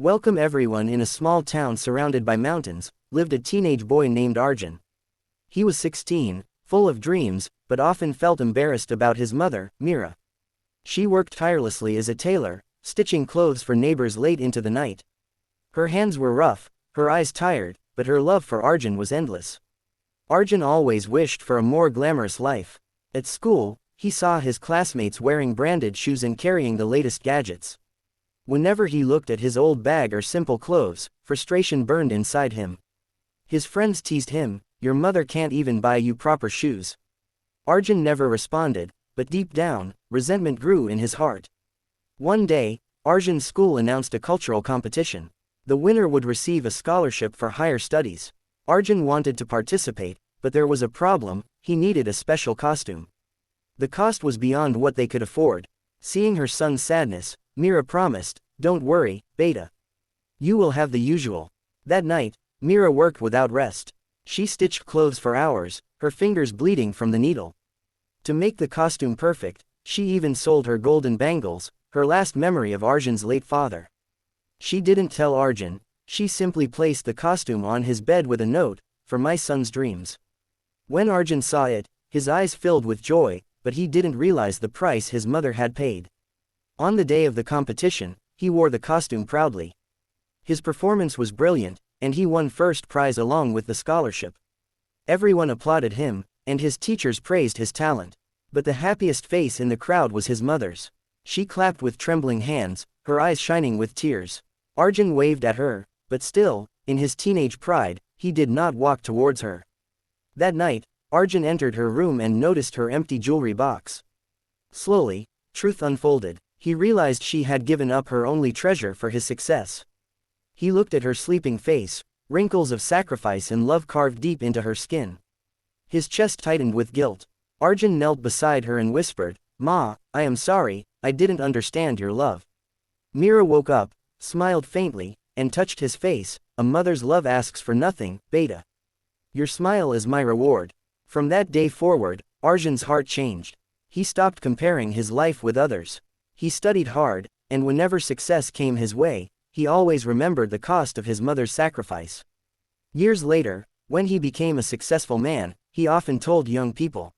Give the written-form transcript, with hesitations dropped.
Welcome everyone. In a small town surrounded by mountains, lived a teenage boy named Arjun. He was 16, full of dreams, but often felt embarrassed about his mother, Meera. She worked tirelessly as a tailor, stitching clothes for neighbors late into the night. Her hands were rough, her eyes tired, but her love for Arjun was endless. Arjun always wished for a more glamorous life. At school, he saw his classmates wearing branded shoes and carrying the latest gadgets. Whenever he looked at his old bag or simple clothes, frustration burned inside him. His friends teased him, "Your mother can't even buy you proper shoes." Arjun never responded, but deep down, resentment grew in his heart. One day, Arjun's school announced a cultural competition. The winner would receive a scholarship for higher studies. Arjun wanted to participate, but there was a problem: he needed a special costume. The cost was beyond what they could afford. Seeing her son's sadness, Meera promised, "Don't worry, beta. You will have the usual." That night, Meera worked without rest. She stitched clothes for hours, her fingers bleeding from the needle. To make the costume perfect, she even sold her golden bangles, her last memory of Arjun's late father. She didn't tell Arjun, she simply placed the costume on his bed with a note, "For my son's dreams." When Arjun saw it, his eyes filled with joy, but he didn't realize the price his mother had paid. On the day of the competition, he wore the costume proudly. His performance was brilliant, and he won first prize along with the scholarship. Everyone applauded him, and his teachers praised his talent. But the happiest face in the crowd was his mother's. She clapped with trembling hands, her eyes shining with tears. Arjun waved at her, but still, in his teenage pride, he did not walk towards her. That night, Arjun entered her room and noticed her empty jewelry box. Slowly, truth unfolded. He realized she had given up her only treasure for his success. He looked at her sleeping face, wrinkles of sacrifice and love carved deep into her skin. His chest tightened with guilt. Arjun knelt beside her and whispered, "Ma, I am sorry, I didn't understand your love." Meera woke up, smiled faintly, and touched his face. "A mother's love asks for nothing, beta. Your smile is my reward." From that day forward, Arjun's heart changed. He stopped comparing his life with others. He studied hard, and whenever success came his way, he always remembered the cost of his mother's sacrifice. Years later, when he became a successful man, he often told young people,